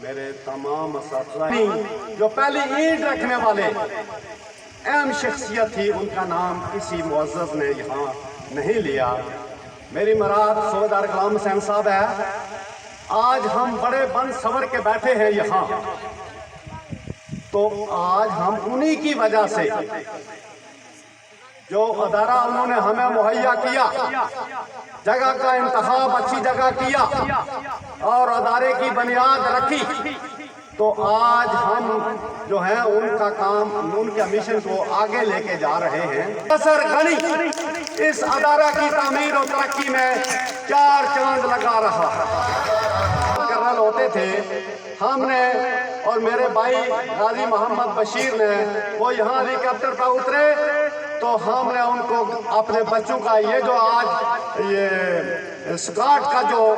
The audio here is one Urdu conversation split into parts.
میرے تمام اساتذہ جو پہلی اینٹ رکھنے والے اہم شخصیت تھی، ان کا نام کسی معزز نے یہاں نہیں لیا۔ میری مراد صوبیدار غلام حسین صاحب ہے۔ آج ہم بڑے بن سور کے بیٹھے ہیں یہاں، تو آج ہم انہی کی وجہ سے جو ادارہ انہوں نے ہمیں مہیا کیا، جگہ کا انتخاب اچھی جگہ کیا اور ادارے کی بنیاد رکھی، تو آج ہم جو ہیں ان کا کام، ان کے مشن کو آگے لے کے جا رہے ہیں۔ یاسر غنی اس ادارہ کی تعمیر و ترقی میں 4 چاند لگا رہا ہے۔ کرنل ہوتے تھے، ہم نے اور میرے بھائی غازی محمد بشیر نے، وہ یہاں ہیلی کاپٹر پر اترے تو ہم نے ان کو اپنے بچوں کا یہ جو آج یہ اسکاٹ کا جو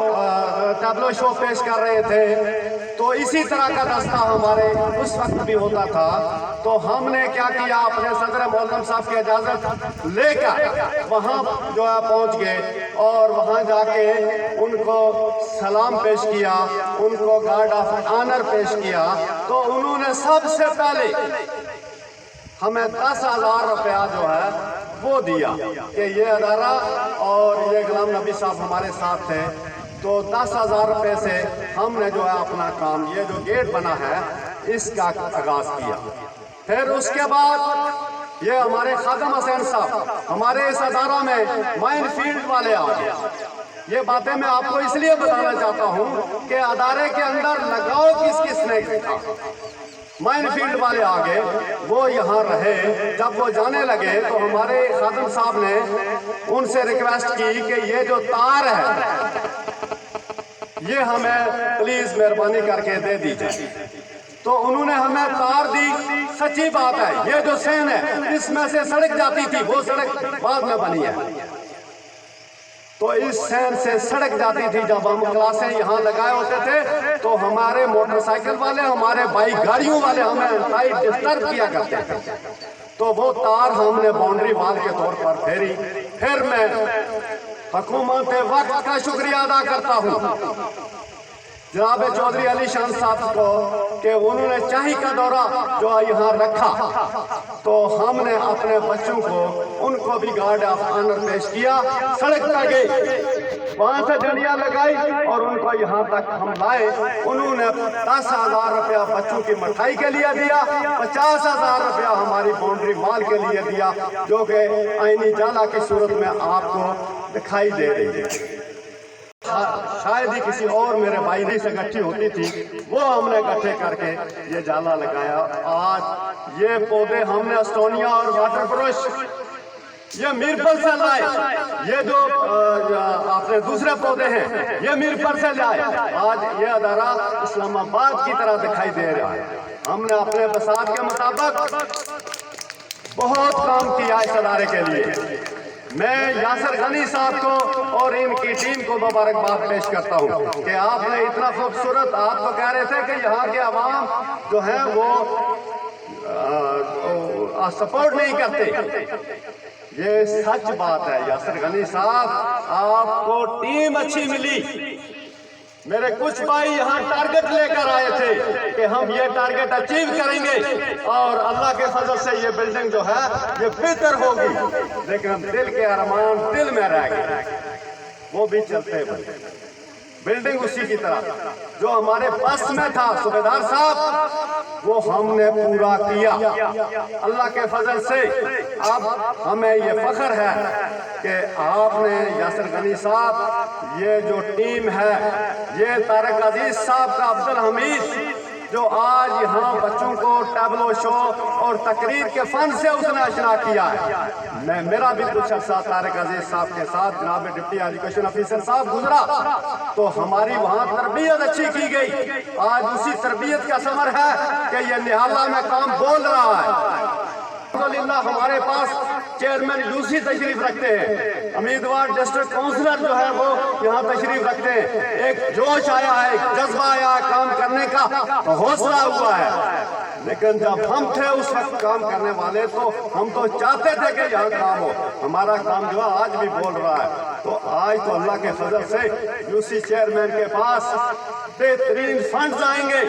ٹیبلو شو پیش کر رہے تھے، تو اسی طرح کا دستہ ہمارے اس وقت بھی ہوتا تھا۔ تو ہم نے کیا کیا، اپنے صدر معظم صاحب کی اجازت لے کر وہاں جو ہے پہنچ گئے اور وہاں جا کے ان کو سلام پیش کیا، ان کو گارڈ آف آنر پیش کیا۔ تو انہوں نے سب سے پہلے ہمیں 10,000 روپیہ جو ہے وہ دیا کہ یہ ادارہ اور یہ غلام نبی صاحب ہمارے ساتھ تھے، تو 10,000 روپے سے ہم نے جو ہے اپنا کام، یہ جو گیٹ بنا ہے اس کا آغاز کیا۔ پھر اس کے بعد یہ ہمارے خادم حسین صاحب ہمارے اس ادارہ میں مائن فیلڈ والے آ گئے۔ یہ باتیں میں آپ کو اس لیے بتانا چاہتا ہوں کہ ادارے کے اندر لگاؤ کس نے تھا۔ مائن فیلڈ والے آگے، وہ یہاں رہے۔ جب وہ جانے لگے تو ہمارے خادم صاحب نے ان سے ریکویسٹ کی کہ یہ جو تار ہے یہ ہمیں پلیز مہربانی کر کے دے دیجیے۔ تو انہوں نے ہمیں تار دی۔ سچی بات ہے، یہ جو سین ہے اس میں سے سڑک جاتی تھی، وہ سڑک بعد میں بنی ہے، تو اس سین سے سڑک جاتی تھی۔ جب ہم کلاسیں یہاں لگائے ہوتے تھے تو ہمارے موٹر سائیکل والے، ہمارے بائک گاڑیوں والے ہمیں انتہائی ڈسٹرب کیا کرتے تھے۔ تو وہ تار ہم نے باؤنڈری وال کے طور پر پھیری۔ پھر میں حکومت وقت کا شکریہ ادا کرتا ہوں جناب چودھری علی شان صاحب کو کہ انہوں نے چاہی کا دورہ جو یہاں رکھا، تو ہم نے اپنے بچوں کو، ان کو بھی گارڈ آف آنر پیش کیا۔ سڑک پہ گئے، وہاں سے ڈنڈیاں لگائی اور ان کو یہاں تک ہم لائے۔ انہوں نے 10,000 روپیہ بچوں کی مٹھائی کے لیے دیا، 50,000 روپیہ ہماری باؤنڈری وال کے لیے دیا، جو کہ آئینی جالا کی صورت میں آپ کو دکھائی دے رہی ہے۔ شاید ہی کسی اور میرے بھائی سے گٹھی ہوتی تھی، وہ ہم نے گٹھے کر کے یہ جالا لگایا۔ آج یہ پودے ہم نے اسٹونیا اور واٹر برش یہ میرپور سے لائے، یہ جو اپنے دوسرے پودے ہیں یہ میرپور سے لائے۔ آج یہ ادارہ اسلام آباد کی طرح دکھائی دے رہا ہے۔ ہم نے اپنے بساط کے مطابق بہت کام کیا اس ادارے کے لیے۔ میں یاسر غنی صاحب کو اور ان کی ٹیم کو مبارکباد پیش کرتا ہوں کہ آپ نے اتنا خوبصورت، آپ تو کہہ رہے تھے کہ یہاں کے عوام جو ہیں وہ سپورٹ نہیں کرتے، یہ سچ بات ہے۔ یاسر غنی صاحب، آپ کو ٹیم اچھی ملی۔ میرے کچھ بھائی یہاں ٹارگٹ لے کر آئے تھے کہ ہم یہ ٹارگٹ اچیو کریں گے اور اللہ کے فضل سے یہ بلڈنگ جو ہے یہ بہتر ہوگی، لیکن دل کے ارمان دل میں رہ گئے، وہ بھی چلتے بنے۔ بلڈنگ اسی کی طرح جو ہمارے بس میں تھا صوبیدار صاحب، وہ ہم نے پورا کیا اللہ کے فضل سے۔ اب ہمیں یہ فخر ہے کہ آپ نے یاسر غنی صاحب، یہ جو ٹیم ہے، یہ طارق عزیز صاحب کا عبدالحمید جو آج یہاں بچوں کو ٹیبلو شو اور تقریر کے فن سے اس نے آشنا کیا ہے۔ میرا بھی کچھ عرصہ طارق عزیز صاحب کے ساتھ جناب ڈپٹی ایجوکیشن آفیسر صاحب گزرا، تو ہماری وہاں تربیت اچھی کی گئی۔ آج اسی تربیت کا ثمر ہے کہ یہ نہالہ میں کام بول رہا ہے۔ الحمدللہ ہمارے پاس چیئرمین یوسی تشریف رکھتے ہیں، امیدوار ڈسٹرکٹ کونسلر جو ہے وہ یہاں تشریف رکھتے ہیں۔ ایک جوش آیا ہے، ایک جذبہ آیا ہے کام کرنے کرنے کا حوصلہ ہوا ہے. لیکن جب ہم تھے اس وقت کام کرنے والے تو ہم تو چاہتے تھے کہ یہاں کام ہو. ہمارا کام جو ہے آج بھی بول رہا ہے. تو آج تو اللہ کے فضل سے یو سی چیئرمین کے پاس بہترین فنڈز آئیں گے.